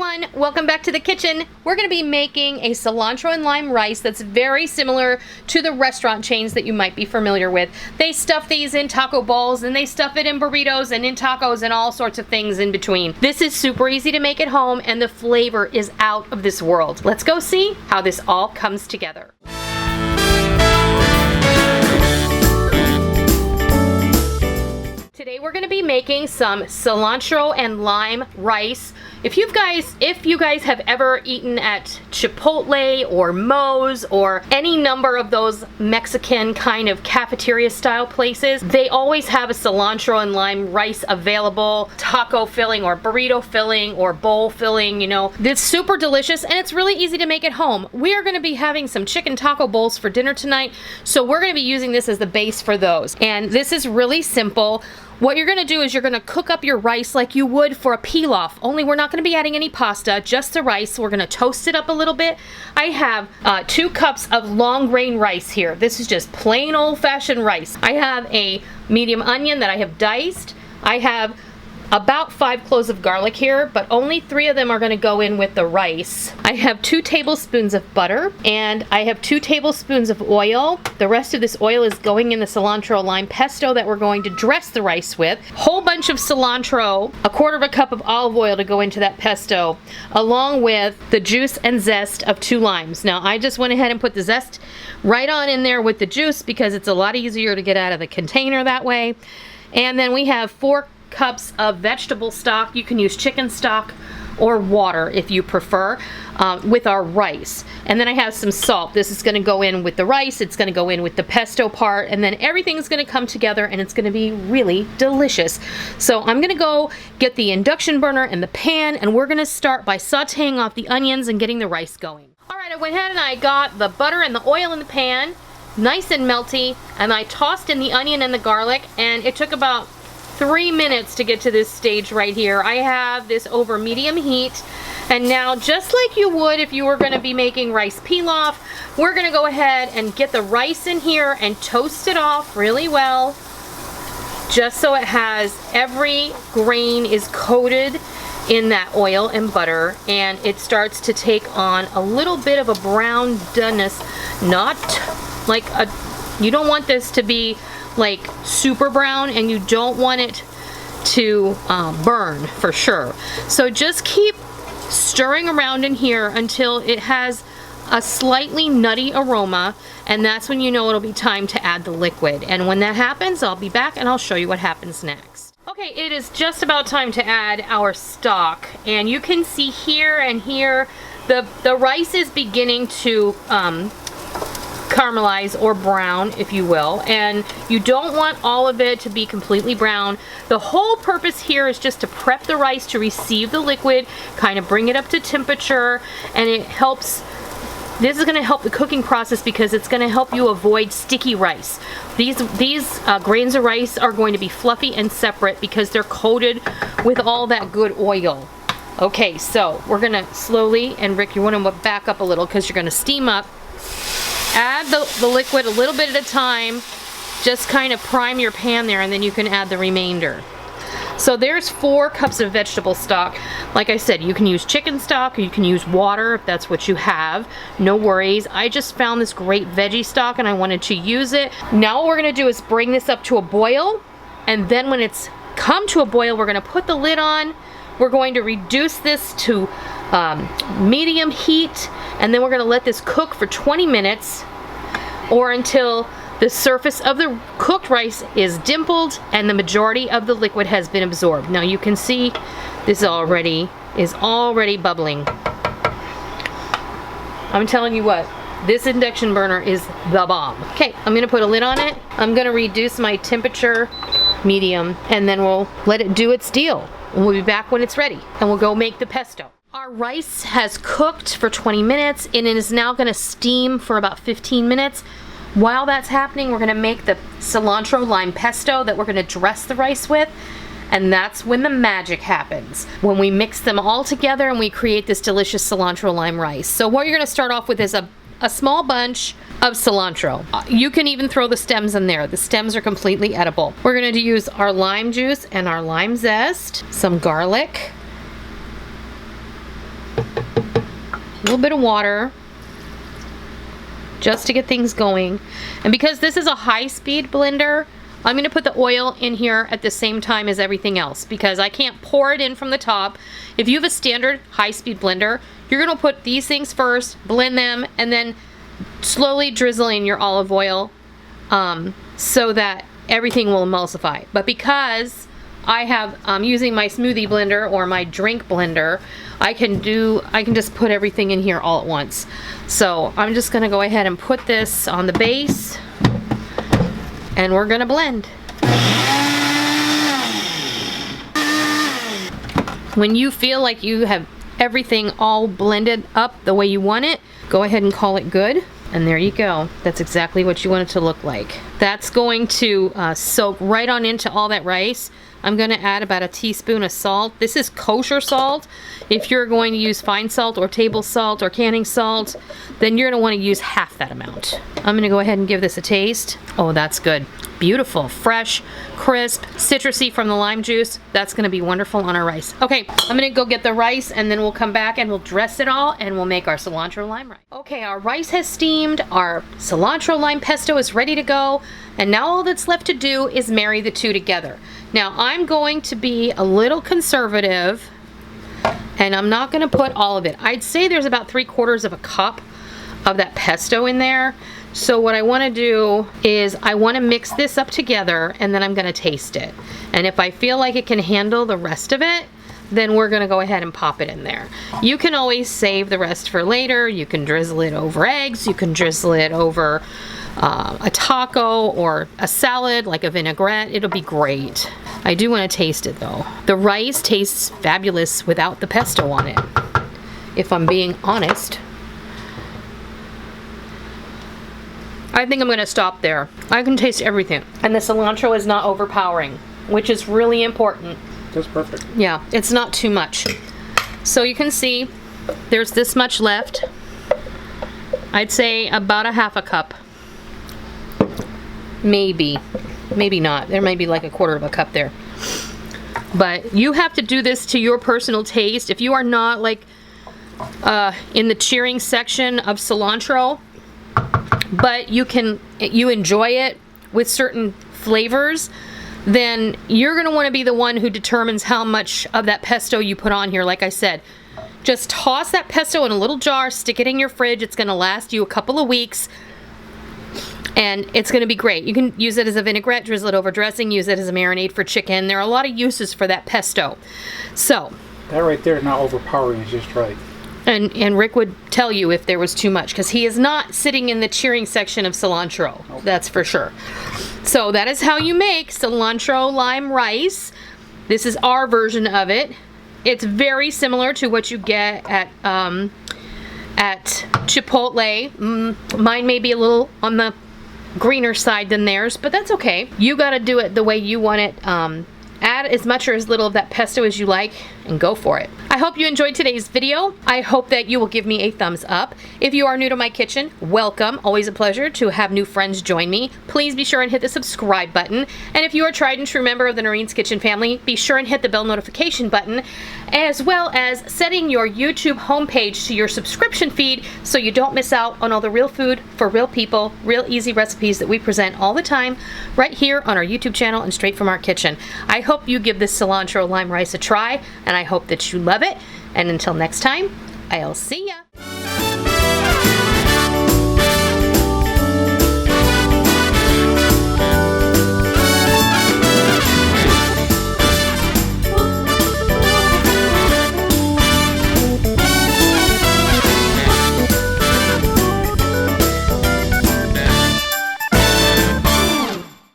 everyone, welcome back to the kitchen. We're going to be making a cilantro and lime rice that's very similar to the restaurant chains that you might be familiar with. They stuff these in taco balls and they stuff it in burritos and in tacos and all sorts of things in between. This is super easy to make at home and the flavor is out of this world. Let's go see how this all comes together. Today we're going to be making some cilantro and lime rice. If you guys have ever eaten at Chipotle or Moe's or any number of those Mexican kind of cafeteria style places, they always have a cilantro and lime rice available, taco filling or burrito filling or bowl filling, you know. It's super delicious and it's really easy to make at home. We are going to be having some chicken taco bowls for dinner tonight, so we're going to be using this as the base for those. And this is really simple. What you're going to do is you're going to cook up your rice like you would for a pilaf, only we're not going to be adding any pasta, just the rice. We're going to toast it up a little bit. I have 2 cups of long grain rice here. This is just plain old-fashioned rice. I have a medium onion that I have diced. I have about 5 cloves of garlic here, but only 3 of them are going to go in with the rice. I have 2 tablespoons of butter and I have 2 tablespoons of oil. The rest of this oil is going in the cilantro lime pesto that we're going to dress the rice with. Whole bunch of cilantro, 1/4 cup of olive oil to go into that pesto, along with the juice and zest of 2 limes. Now I just went ahead and put the zest right on in there with the juice because it's a lot easier to get out of the container that way. And then we have 4 cups of vegetable stock. You can use chicken stock or water if you prefer, with our rice. And then I have some salt. This is going to go in with the rice, it's going to go in with the pesto part, and then everything's going to come together and it's going to be really delicious. So I'm going to go get the induction burner and the pan, and we're going to start by sauteing off the onions and getting the rice going. Alright, I went ahead and I got the butter and the oil in the pan, nice and melty, and I tossed in the onion and the garlic, and it took about 3 minutes to get to this stage right here. I have this over medium heat, and now just like you would if you were going to be making rice pilaf, we're going to go ahead and get the rice in here and toast it off really well, just so it has every grain is coated in that oil and butter, and it starts to take on a little bit of a brown doneness. Not like you don't want this to be like super brown, and you don't want it to burn for sure. So just keep stirring around in here until it has a slightly nutty aroma, and that's when you know it'll be time to add the liquid. And when that happens, I'll be back and I'll show you what happens next. Okay, it is just about time to add our stock, and you can see here and here the rice is beginning to caramelize or brown, if you will, and you don't want all of it to be completely brown. The whole purpose here is just to prep the rice to receive the liquid, kind of bring it up to temperature, and it helps. This is going to help the cooking process because it's going to help you avoid sticky rice. These grains of rice are going to be fluffy and separate because they're coated with all that good oil. Okay, so we're going to slowly, and Rick, you want to back up a little because you're going to steam up. Add the liquid a little bit at a time. Just kind of prime your pan there, and then you can add the remainder. So there's 4 cups of vegetable stock. Like I said, you can use chicken stock or you can use water if that's what you have. No worries. I just found this great veggie stock and I wanted to use it. Now what we're going to do is bring this up to a boil, and then when it's come to a boil, we're going to put the lid on. We're going to reduce this to medium heat, and then we're going to let this cook for 20 minutes or until the surface of the cooked rice is dimpled and the majority of the liquid has been absorbed. Now you can see this is already bubbling. I'm telling you what, this induction burner is the bomb. Okay, I'm going to put a lid on it. I'm going to reduce my temperature medium, and then we'll let it do its deal. And we'll be back when it's ready, and we'll go make the pesto. Our rice has cooked for 20 minutes, and it is now going to steam for about 15 minutes. While that's happening, we're going to make the cilantro lime pesto that we're going to dress the rice with, and that's when the magic happens. When we mix them all together and we create this delicious cilantro lime rice. So what you're going to start off with is a small bunch of cilantro. You can even throw the stems in there. The stems are completely edible. We're going to use our lime juice and our lime zest, some garlic, little bit of water just to get things going. And because this is a high-speed blender, I'm going to put the oil in here at the same time as everything else because I can't pour it in from the top. If you have a standard high-speed blender, you're going to put these things first, blend them, and then slowly drizzle in your olive oil so that everything will emulsify. But because I'm using my smoothie blender or my drink blender, I can just put everything in here all at once. So I'm just going to go ahead and put this on the base and we're going to blend. When you feel like you have everything all blended up the way you want it, go ahead and call it good. And there you go. That's exactly what you want it to look like. That's going to soak right on into all that rice. I'm going to add about a teaspoon of salt. This is kosher salt. If you're going to use fine salt or table salt or canning salt, then you're going to want to use half that amount. I'm going to go ahead and give this a taste. Oh, that's good. Beautiful, fresh, crisp, citrusy from the lime juice. That's going to be wonderful on our rice. Okay, I'm going to go get the rice and then we'll come back and we'll dress it all and we'll make our cilantro lime rice. Okay, our rice has steamed. Our cilantro lime pesto is ready to go. And now all that's left to do is marry the two together. Now I'm going to be a little conservative and I'm not going to put all of it. I'd say there's about 3/4 of a cup of that pesto in there. So what I want to do is I want to mix this up together and then I'm going to taste it. And if I feel like it can handle the rest of it, then we're going to go ahead and pop it in there. You can always save the rest for later. You can drizzle it over eggs. You can drizzle it over a taco or a salad like a vinaigrette. It'll be great. I do want to taste it though. The rice tastes fabulous without the pesto on it, if I'm being honest. I think I'm going to stop there. I can taste everything. And the cilantro is not overpowering, which is really important. That's perfect. Yeah, it's not too much. So you can see there's this much left. I'd say about a half a cup. Maybe not. There might be like 1/4 of a cup there. But you have to do this to your personal taste. If you are not like in the cheering section of cilantro, but you enjoy it with certain flavors, then you're going to want to be the one who determines how much of that pesto you put on here. Like I said, just toss that pesto in a little jar, stick it in your fridge. It's going to last you a couple of weeks and it's going to be great. You can use it as a vinaigrette, drizzle it over dressing, use it as a marinade for chicken. There are a lot of uses for that pesto. So that right there, not overpowering, is just right. And Rick would tell you if there was too much, because he is not sitting in the cheering section of cilantro. Nope. That's for sure. So that is how you make cilantro lime rice. This is our version of it. It's very similar to what you get at Chipotle. Mine may be a little on the greener side than theirs, but that's okay. You got to do it the way you want it. Add as much or as little of that pesto as you like and go for it. I hope you enjoyed today's video. I hope that you will give me a thumbs up. If you are new to my kitchen, welcome. Always a pleasure to have new friends join me. Please be sure and hit the subscribe button. And if you are a tried and true member of the Noreen's Kitchen family, be sure and hit the bell notification button, as well as setting your YouTube homepage to your subscription feed so you don't miss out on all the real food for real people, real easy recipes that we present all the time right here on our YouTube channel and straight from our kitchen. I hope you give this cilantro lime rice a try, and I hope that you love it. And until next time, I'll see ya.